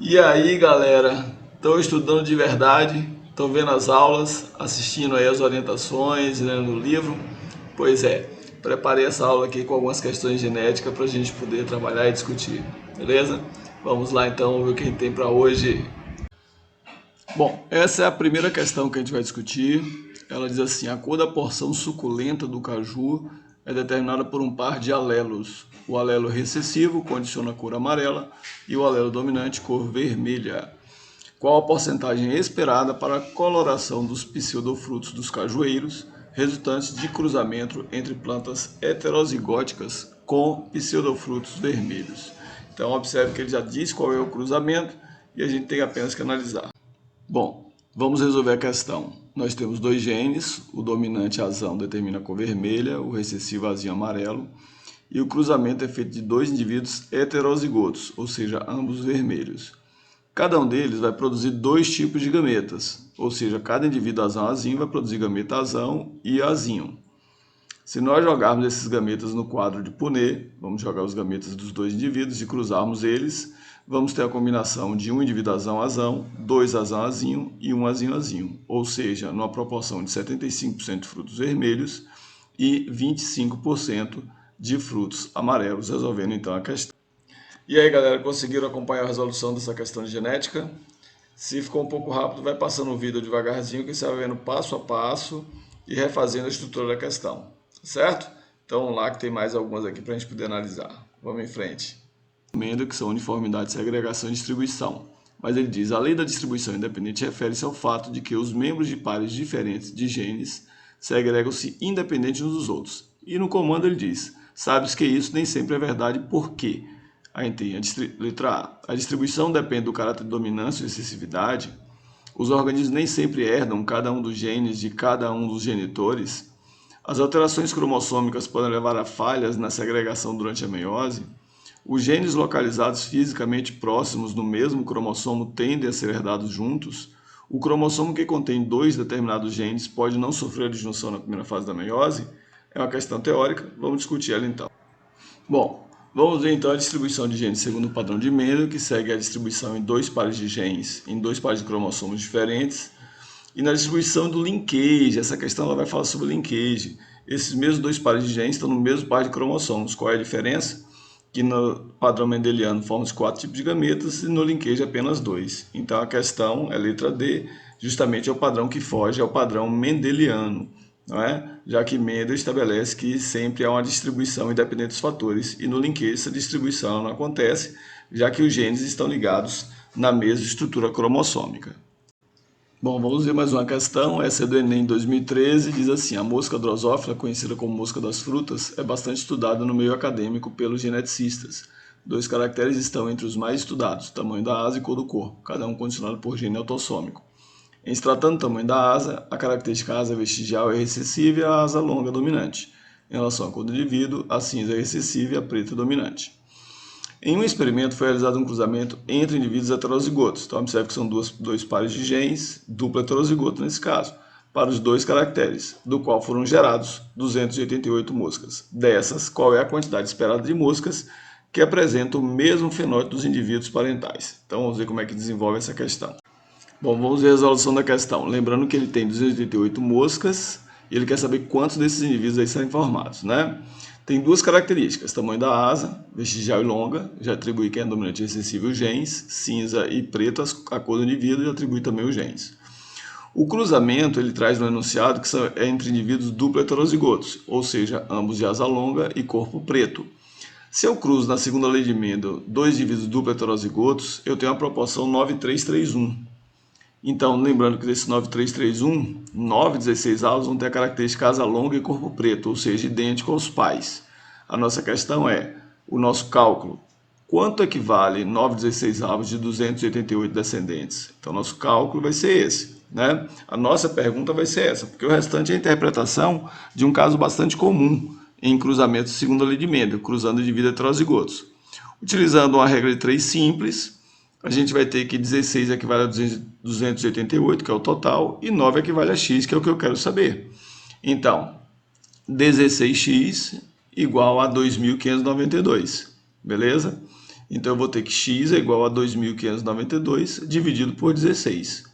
E aí, galera, estão estudando de verdade? Estão vendo as aulas, assistindo aí as orientações, lendo o livro? Pois é, preparei essa aula aqui com algumas questões de genética para a gente poder trabalhar e discutir, beleza? Vamos lá então ver o que a gente tem para hoje. Bom, essa é a primeira questão que a gente vai discutir. Ela diz assim: a cor da porção suculenta do caju é determinada por um par de alelos. O alelo recessivo condiciona a cor amarela e o alelo dominante cor vermelha. Qual a porcentagem esperada para a coloração dos pseudofrutos dos cajueiros resultantes de cruzamento entre plantas heterozigóticas com pseudofrutos vermelhos? Então observe que ele já diz qual é o cruzamento e a gente tem apenas que analisar. Bom, vamos resolver a questão. Nós temos dois genes, o dominante azão determina a cor vermelha, o recessivo azinho amarelo, e o cruzamento é feito de dois indivíduos heterozigotos, ou seja, ambos vermelhos. Cada um deles vai produzir dois tipos de gametas, ou seja, cada indivíduo azão-azinho vai produzir gameta azão e azinho. Se nós jogarmos esses gametas no quadro de Punnett, vamos jogar os gametas dos dois indivíduos e cruzarmos eles, vamos ter a combinação de um indivíduo azão-azão, dois azão-azinho e um azinho-azinho, ou seja, numa proporção de 75% de frutos vermelhos e 25% de frutos amarelos, resolvendo então a questão. E aí, galera, conseguiram acompanhar a resolução dessa questão de genética? Se ficou um pouco rápido, vai passando o vídeo devagarzinho, que você vai vendo passo a passo e refazendo a estrutura da questão, certo? Então, vamos lá que tem mais algumas aqui para a gente poder analisar. Vamos em frente. Que são uniformidade, segregação e distribuição. Mas ele diz, a lei da distribuição independente refere-se ao fato de que os membros de pares diferentes de genes segregam-se independente uns dos outros. E no comando ele diz, sabes que isso nem sempre é verdade, por quê? Aí tem letra A. A distribuição depende do caráter de dominância ou excessividade. Os organismos nem sempre herdam cada um dos genes de cada um dos genitores. As alterações cromossômicas podem levar a falhas na segregação durante a meiose. Os genes localizados fisicamente próximos no mesmo cromossomo tendem a ser herdados juntos. O cromossomo que contém dois determinados genes pode não sofrer a disjunção na primeira fase da meiose. É uma questão teórica, vamos discutir ela então. Bom, vamos ver então a distribuição de genes segundo o padrão de Mendel, que segue a distribuição em dois pares de genes, em dois pares de cromossomos diferentes. E na distribuição do linkage, essa questão ela vai falar sobre linkage. Esses mesmos dois pares de genes estão no mesmo par de cromossomos. Qual é a diferença? Que no padrão mendeliano formam-se 4 tipos de gametas e no linkage apenas 2. Então a questão é letra D, justamente é o padrão que foge ao padrão mendeliano, não é? Já que Mendel estabelece que sempre há uma distribuição independente dos fatores e no linkage essa distribuição não acontece, já que os genes estão ligados na mesma estrutura cromossômica. Bom, vamos ver mais uma questão, essa é do Enem 2013, diz assim, a mosca drosófila, conhecida como mosca das frutas, é bastante estudada no meio acadêmico pelos geneticistas. Dois caracteres estão entre os mais estudados, tamanho da asa e cor do corpo, cada um condicionado por gene autossômico. Em se tratando do tamanho da asa, a característica asa vestigial é recessiva e a asa longa é dominante. Em relação à cor do indivíduo, a cinza é recessiva e a preta é dominante. Em um experimento foi realizado um cruzamento entre indivíduos heterozigotos. Então, observe que são dois pares de genes, duplo heterozigoto nesse caso, para os dois caracteres, do qual foram gerados 288 moscas. Dessas, qual é a quantidade esperada de moscas que apresentam o mesmo fenótipo dos indivíduos parentais? Então, vamos ver como é que desenvolve essa questão. Bom, vamos ver a resolução da questão. Lembrando que ele tem 288 moscas e ele quer saber quantos desses indivíduos aí são formados, né? Tem duas características, tamanho da asa, vestigial e longa, já atribui quem é dominante e recessivo os genes, cinza e preto a cor do indivíduo e atribui também os genes. O cruzamento ele traz no enunciado que é entre indivíduos duplo heterozigotos, ou seja, ambos de asa longa e corpo preto. Se eu cruzo na segunda lei de Mendel dois indivíduos duplo heterozigotos, eu tenho a proporção 9331. Então, lembrando que desse 9331, 9 16 avos vão ter a característica asa longa e corpo preto, ou seja, idêntico aos pais. A nossa questão é, o nosso cálculo, quanto equivale 9 16 avos de 288 descendentes? Então, nosso cálculo vai ser esse, né? A nossa pergunta vai ser essa, porque o restante é a interpretação de um caso bastante comum em cruzamento segundo a lei de Mendel, cruzando indivíduos heterozigotos. Utilizando uma regra de 3 simples, a gente vai ter que 16 equivale a 288, que é o total, e 9 equivale a x, que é o que eu quero saber. Então, 16x igual a 2.592, beleza? Então eu vou ter que x é igual a 2.592 dividido por 16.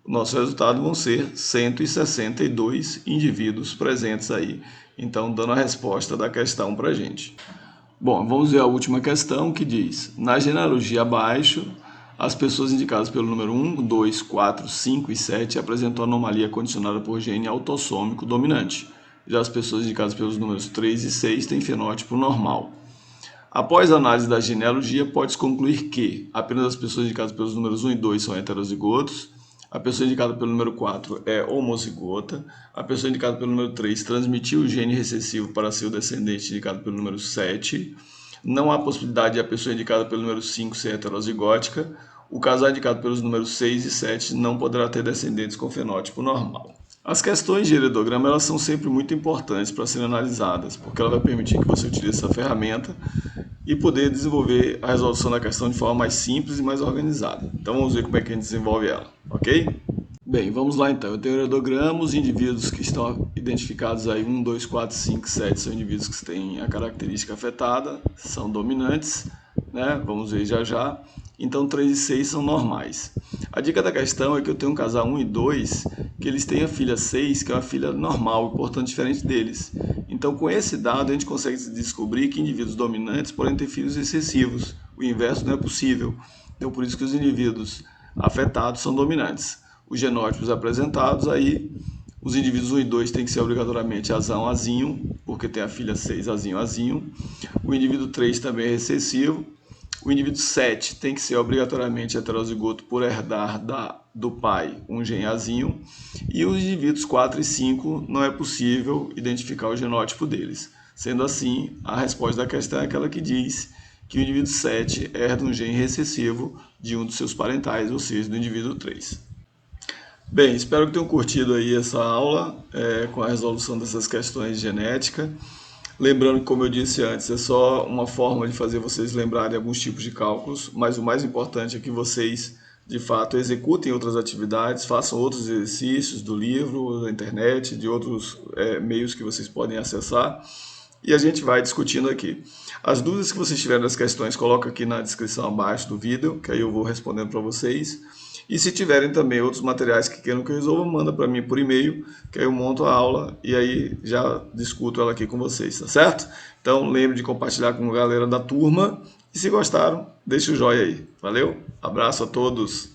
O nosso resultado vão ser 162 indivíduos presentes aí. Então, dando a resposta da questão para a gente. Bom, vamos ver a última questão que diz: na genealogia abaixo, as pessoas indicadas pelo número 1, 2, 4, 5 e 7 apresentam anomalia condicionada por gene autossômico dominante. Já as pessoas indicadas pelos números 3 e 6 têm fenótipo normal. Após a análise da genealogia, pode-se concluir que apenas as pessoas indicadas pelos números 1 e 2 são heterozigotos, a pessoa indicada pelo número 4 é homozigota, a pessoa indicada pelo número 3 transmitiu o gene recessivo para seu descendente indicado pelo número 7, não há possibilidade de a pessoa indicada pelo número 5 ser heterozigótica, o casal indicado pelos números 6 e 7 não poderá ter descendentes com fenótipo normal. As questões de heredograma elas são sempre muito importantes para serem analisadas, porque ela vai permitir que você utilize essa ferramenta e poder desenvolver a resolução da questão de forma mais simples e mais organizada. Então vamos ver como é que a gente desenvolve ela, ok? Bem, vamos lá então. Eu tenho o heredograma, os indivíduos que estão identificados aí, 1, 2, 4, 5, 7, são indivíduos que têm a característica afetada, são dominantes, né? Vamos ver já já. Então 3 e 6 são normais. A dica da questão é que eu tenho um casal 1 e 2, que eles têm a filha 6, que é uma filha normal, portanto diferente deles. Então com esse dado a gente consegue descobrir que indivíduos dominantes podem ter filhos recessivos. O inverso não é possível. Então por isso que os indivíduos afetados são dominantes. Os genótipos apresentados aí, os indivíduos 1 e 2 têm que ser obrigatoriamente azão, azinho, porque tem a filha 6, azinho, azinho. O indivíduo 3 também é recessivo. O indivíduo 7 tem que ser obrigatoriamente heterozigoto por herdar do pai um gene azinho. E os indivíduos 4 e 5 não é possível identificar o genótipo deles. Sendo assim, a resposta da questão é aquela que diz que o indivíduo 7 herda um gene recessivo de um dos seus parentais, ou seja, do indivíduo 3. Bem, espero que tenham curtido aí essa aula com a resolução dessas questões de genética. Lembrando que, como eu disse antes, é só uma forma de fazer vocês lembrarem alguns tipos de cálculos, mas o mais importante é que vocês, de fato, executem outras atividades, façam outros exercícios do livro, da internet, de outros meios que vocês podem acessar, e a gente vai discutindo aqui. As dúvidas que vocês tiverem das questões, coloca aqui na descrição abaixo do vídeo, que aí eu vou respondendo para vocês. E se tiverem também outros materiais que queiram que eu resolva, manda para mim por e-mail, que aí eu monto a aula e aí já discuto ela aqui com vocês, tá certo? Então lembre de compartilhar com a galera da turma e se gostaram, deixe o joinha aí. Valeu? Abraço a todos!